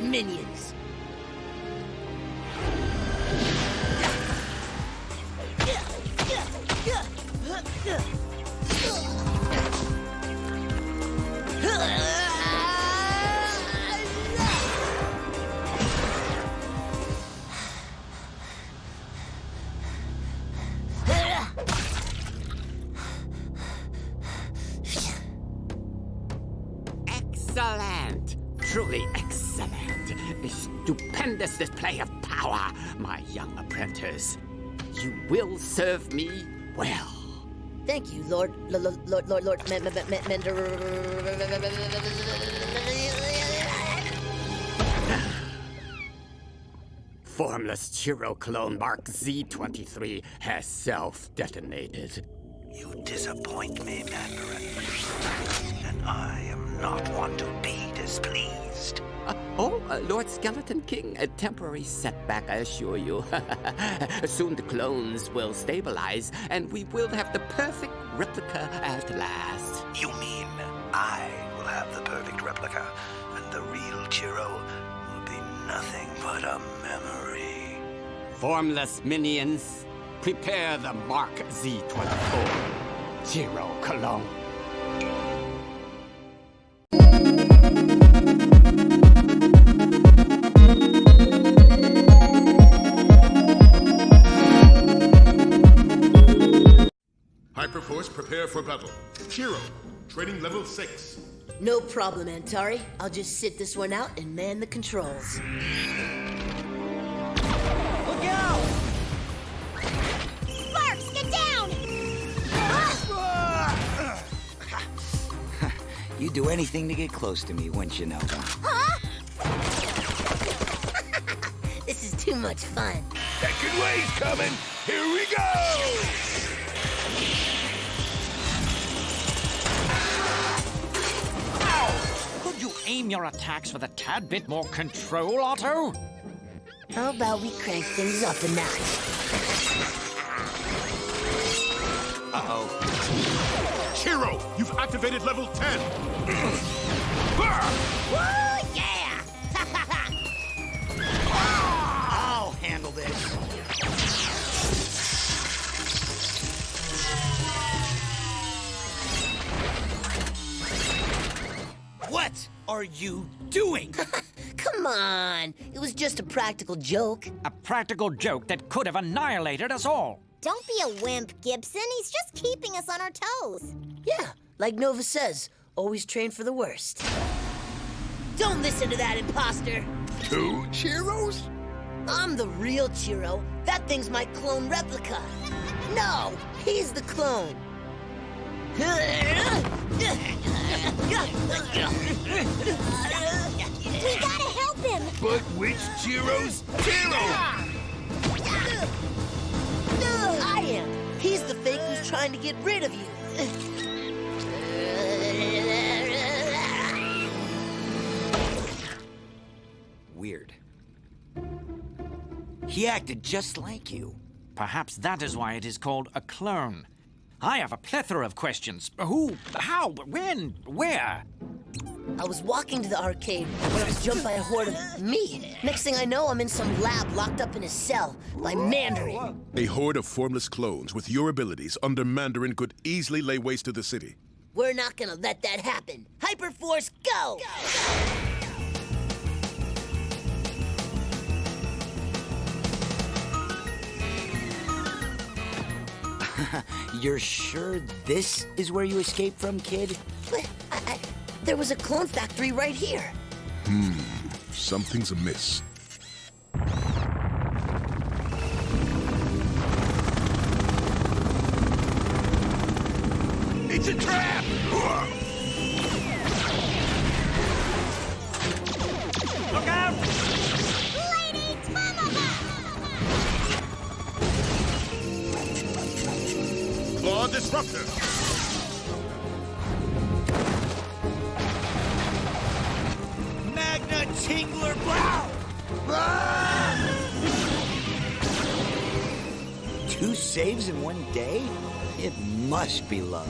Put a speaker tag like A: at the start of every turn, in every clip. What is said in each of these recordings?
A: minions.
B: Excellent! Truly excellent. A stupendous display of power, my young apprentice. You will serve me well.
A: Thank you, Lord Mender.
B: Formless Chiro clone Mark Z23 has self-detonated.
C: You disappoint me, Mandarin. And I am not one to be displeased.
B: Lord Skeleton King, a temporary setback, I assure you. Soon the clones will stabilize, and we will have the perfect replica at last.
C: You mean I will have the perfect replica, and the real Chiro will be nothing but a memory.
B: Formless minions, prepare the Mark Z24. Chiro clone.
D: Hyperforce, prepare for battle. Chiro, training level 6.
A: No problem, Antari. I'll just sit this one out and man the controls.
E: Look out!
F: Sparks, get down!
G: You'd do anything to get close to me, wouldn't you, Nova?
F: Huh?
A: This is too much fun.
D: Second wave's coming. Here we go!
E: Could you aim your attacks with a tad bit more control, Otto?
A: How about we crank things up a notch?
D: Uh-oh. Chiro, you've activated level 10.
F: Woo, yeah!
G: I'll handle this. What are you doing?
A: Come on. It was just a practical joke.
E: A practical joke that could have annihilated us all.
F: Don't be a wimp, Gibson. He's just keeping us on our toes.
A: Yeah, like Nova says, always train for the worst. Don't listen to that imposter.
D: 2 Chiros?
A: I'm the real Chiro. That thing's my clone replica. No, he's the clone.
F: We gotta help him.
D: But which Chiro's Chiro?
A: I am. He's the fake who's trying to get rid of you.
G: Weird. He acted just like you.
E: Perhaps that is why it is called a clone. I have a plethora of questions. Who? How? When? Where?
A: I was walking to the arcade when I was jumped by a horde of me. Next thing I know, I'm in some lab locked up in a cell by Mandarin.
D: A horde of formless clones with your abilities under Mandarin could easily lay waste to the city.
A: We're not gonna let that happen. Hyperforce, go!
G: You're sure this is where you escaped from, kid?
A: But there was a clone factory right here.
D: Something's amiss. It's a trap!
E: Look out!
F: Lady Tomahawk!
D: Claw Disruptor!
G: Magna Tingler Blow! 2 saves in 1 day? It must be love.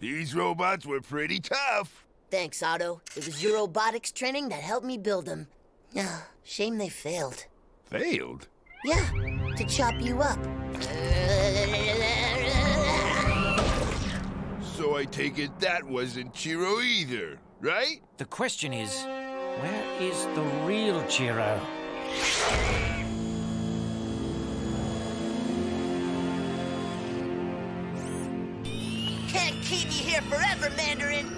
H: These robots were pretty tough.
A: Thanks, Otto. It was your robotics training that helped me build them. Shame they failed.
H: Failed?
A: Yeah, to chop you up.
H: So I take it that wasn't Chiro either, right?
E: The question is, where is the real Chiro?
A: Can't keep you here forever, Mandarin.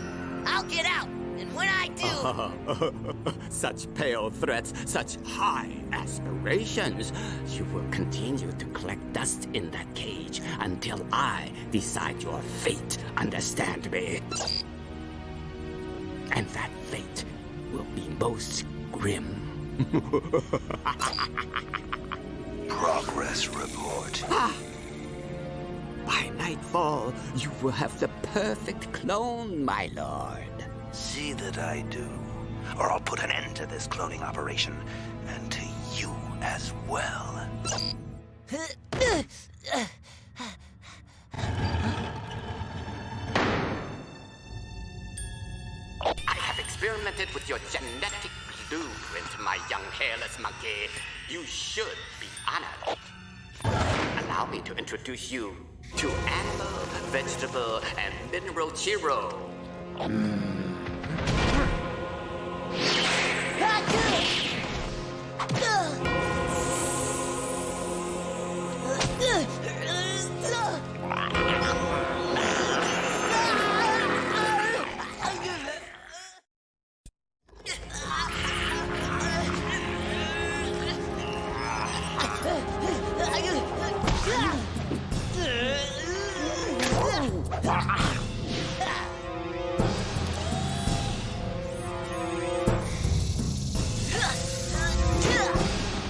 A: I'll get out, and when I do...
B: Such pale threats, such high aspirations. You will continue to collect dust in that cage until I decide your fate. Understand me? And that fate will be most grim.
C: Progress report.
B: By nightfall, you will have the perfect clone, my lord.
C: See that I do, or I'll put an end to this cloning operation, and to you as well.
B: I have experimented with your genetic blueprint, my young hairless monkey. You should be honored. Allow me to introduce you to animal, vegetable, and mineral Chiro.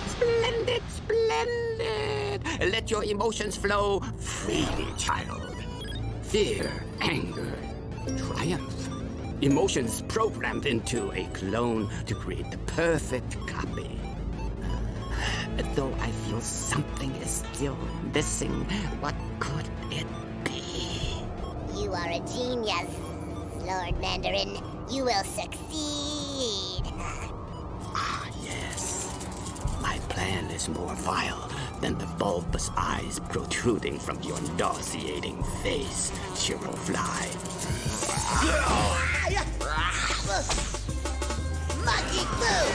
B: Splendid, splendid. Let your emotions flow freely, child. Fear, anger, triumph. Emotions programmed into a clone to create the perfect copy. Though I feel something is still missing, what could it be?
F: You are a genius, Lord Mandarin. You will succeed.
B: Ah, yes. My plan is more vile than the bulbous eyes protruding from your nauseating face, Chiro Fly.
A: Monkey Boo!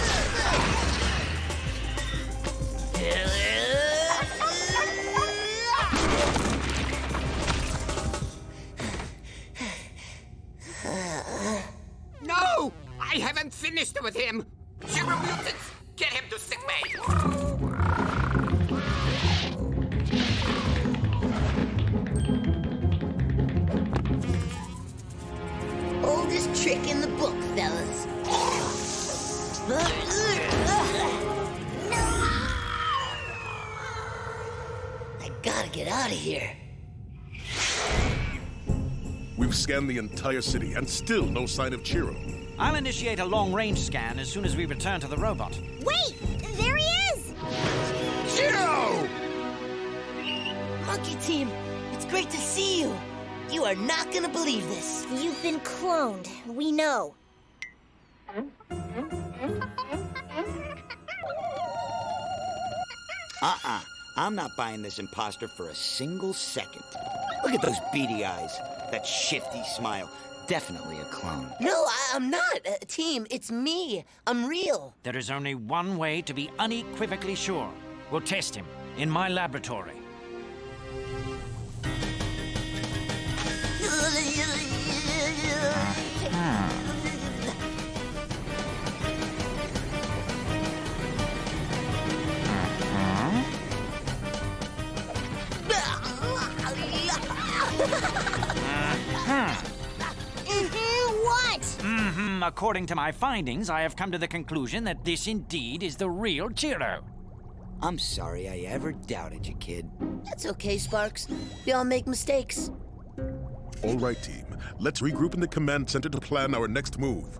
B: No! I haven't finished with him! Chiro mutants, get him to sickbay!
A: Oldest trick in the book, fellas. I gotta get out of here.
D: We've scanned the entire city, and still no sign of Chiro.
E: I'll initiate a long-range scan as soon as we return to the robot.
F: Wait! There he is!
H: Chiro!
A: Monkey Team, it's great to see you. You are not gonna believe this.
F: You've been cloned. We know.
G: I'm not buying this imposter for a single second. Look at those beady eyes, that shifty smile. Definitely a clone.
A: No, I'm not. Team, it's me. I'm real.
E: There is only one way to be unequivocally sure. We'll test him in my laboratory.
F: What?
E: According to my findings, I have come to the conclusion that this indeed is the real Chiro.
G: I'm sorry I ever doubted you, kid.
A: That's okay, Sparks. We all make mistakes.
D: All right, team. Let's regroup in the command center to plan our next move.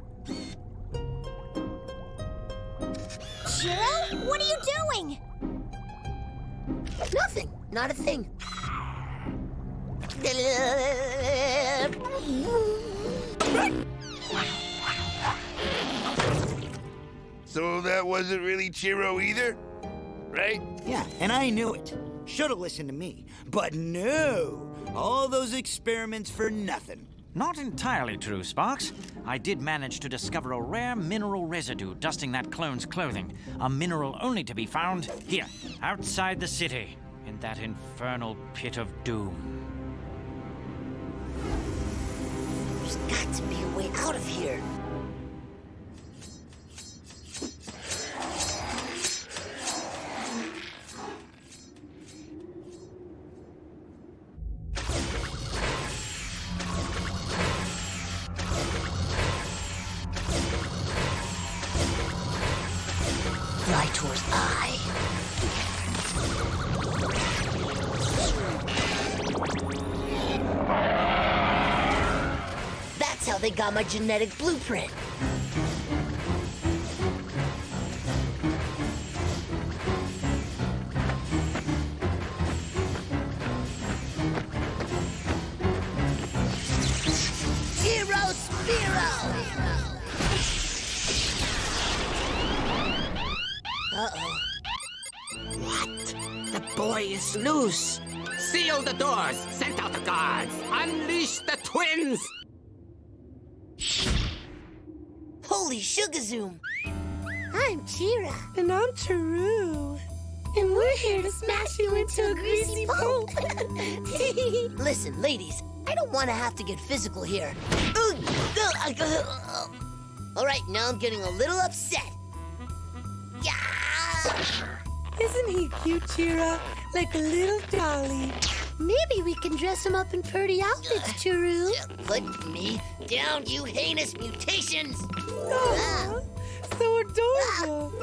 F: Chiro? What are you doing?
A: Nothing. Not a thing.
H: So that wasn't really Chiro either, right?
G: Yeah, and I knew it. Should've listened to me. But no! All those experiments for nothing.
E: Not entirely true, Sparks. I did manage to discover a rare mineral residue dusting that clone's clothing. A mineral only to be found here, outside the city, in that infernal pit of doom.
A: There's got to be a way out of here. Lightor's eye. That's how they got my genetic blueprint. Zero Spiro! Uh-oh.
B: The boy is loose. Seal the doors. Send out the guards. Unleash the twins.
A: Holy sugazoom!
F: I'm Chira.
I: And I'm Taru. And we're here to smash you into a greasy pulp.
A: Listen, ladies, I don't want to have to get physical here. All right, now I'm getting a little upset.
I: Isn't he cute, Chira? Like a little dolly.
F: Maybe we can dress him up in pretty outfits, Churu.
A: Put me down, you heinous mutations!
I: Aw, so adorable.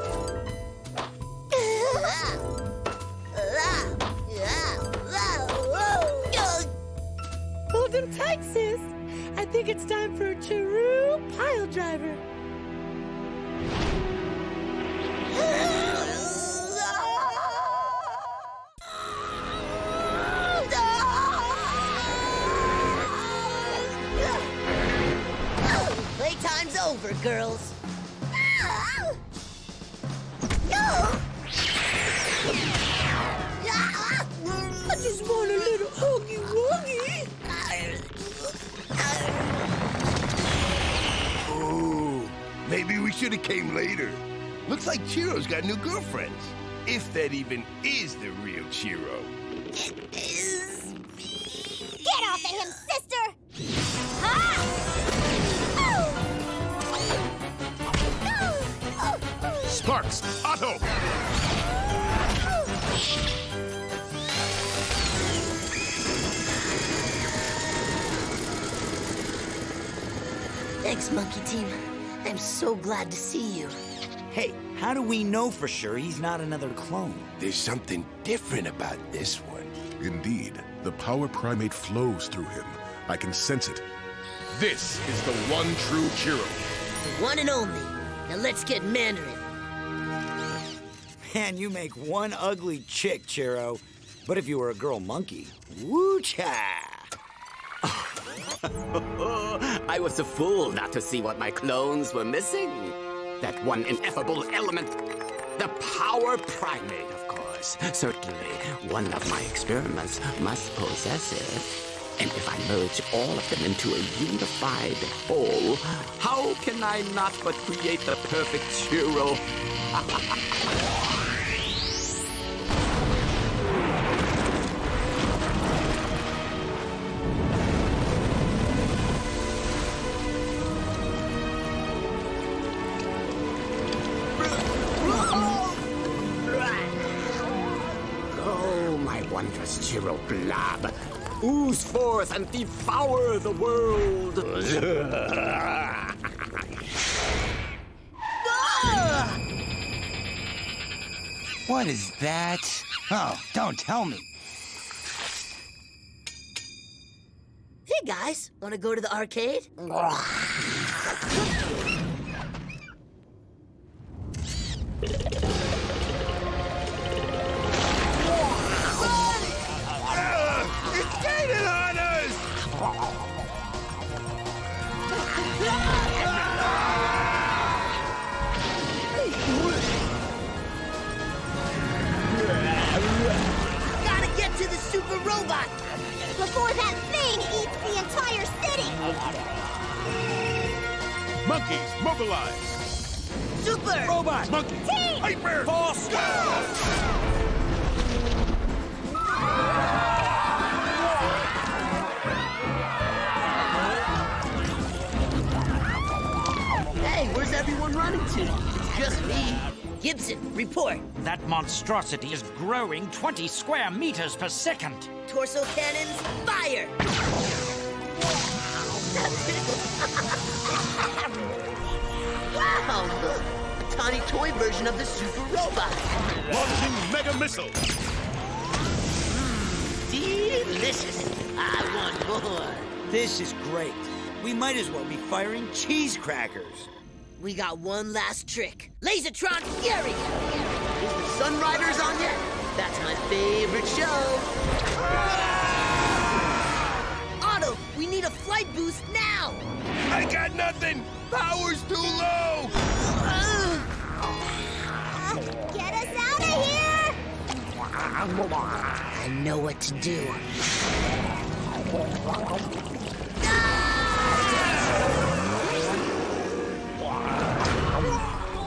I: Hold him tight, sis. I think it's time for a Chiru pile driver.
A: Playtime's over, girls.
I: I just want a little huggy wuggy.
H: Oh, maybe we should have came later. Looks like Chiro's got new girlfriends. If that even is the real Chiro.
F: Get off of him, sister!
D: Sparks, Otto!
A: Thanks, Monkey Team. I'm so glad to see you.
G: Hey, how do we know for sure he's not another clone?
H: There's something different about this one.
D: Indeed, the power primate flows through him. I can sense it. This is the one true Chiro.
A: The one and only. Now let's get Mandarin.
G: Man, you make one ugly chick, Chiro. But if you were a girl monkey, woo-cha!
B: I was a fool not to see what my clones were missing. That one ineffable element. The power primate, of course. Certainly, one of my experiments must possess it. And if I merge all of them into a unified whole, how can I not but create the perfect Chiro? Oh, my wondrous Chiro blob. Ooze forth and devour the world.
C: What is that? Oh, don't tell me.
A: Hey, guys. Want to go to the arcade?
D: Mobilize!
A: Super!
G: Robot!
D: Monkey! Hyper!
G: Force!
A: Hey, where's everyone running to? It's just me. Gibson, report.
E: That monstrosity is growing 20 square meters per second.
A: Torso cannons, fire! Wow, look! A tiny toy version of the super robot.
D: Launching Mega Missile!
A: Delicious. I want more.
G: This is great. We might as well be firing cheese crackers.
A: We got one last trick. Lasertron Fury! Is the Sun Riders on yet? That's my favorite show. Otto, we need a flight boost now!
H: I got nothing! Power's too low!
F: Get us out of here!
A: I know what to do.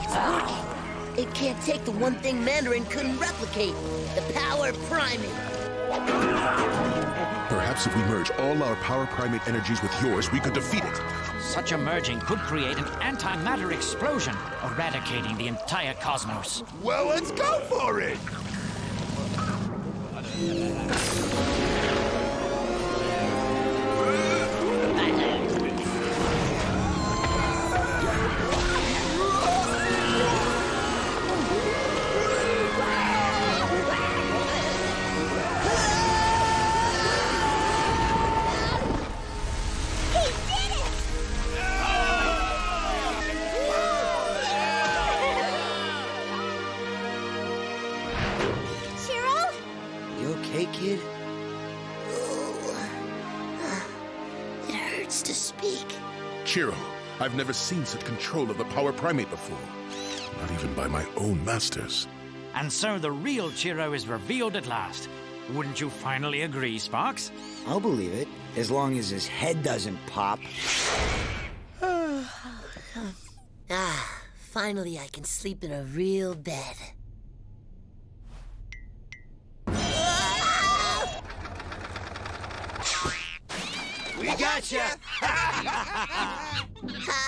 A: It's working. It can't take the one thing Mandarin couldn't replicate, the power primate.
D: Perhaps if we merge all our power primate energies with yours, we could defeat it.
E: Such a merging could create an antimatter explosion, eradicating the entire cosmos.
H: Well, let's go for it!
G: You okay, kid?
A: It hurts to speak.
D: Chiro, I've never seen such control of the power primate before. Not even by my own masters.
E: And so the real Chiro is revealed at last. Wouldn't you finally agree, Sparks?
G: I'll believe it, as long as his head doesn't pop.
A: Finally I can sleep in a real bed.
G: We gotcha!
A: Ha ha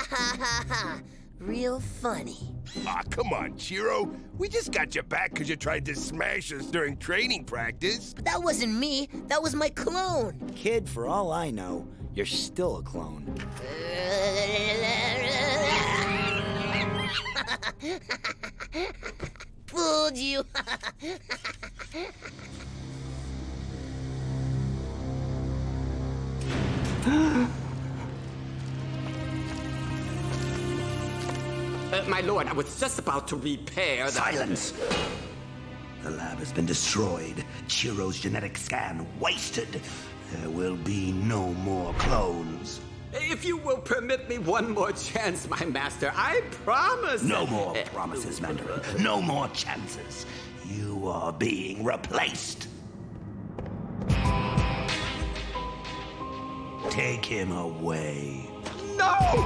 A: ha ha. Real funny.
H: Aw, come on, Chiro. We just got you back because you tried to smash us during training practice.
A: But that wasn't me. That was my clone.
G: Kid, for all I know, you're still a clone.
A: Fooled you.
B: My lord, I was just about to repair the...
C: Silence! The lab has been destroyed. Chiro's genetic scan wasted. There will be no more clones.
B: If you will permit me one more chance, my master, I promise...
C: No more promises, Mandarin. No more chances. You are being replaced. Take him away.
B: No!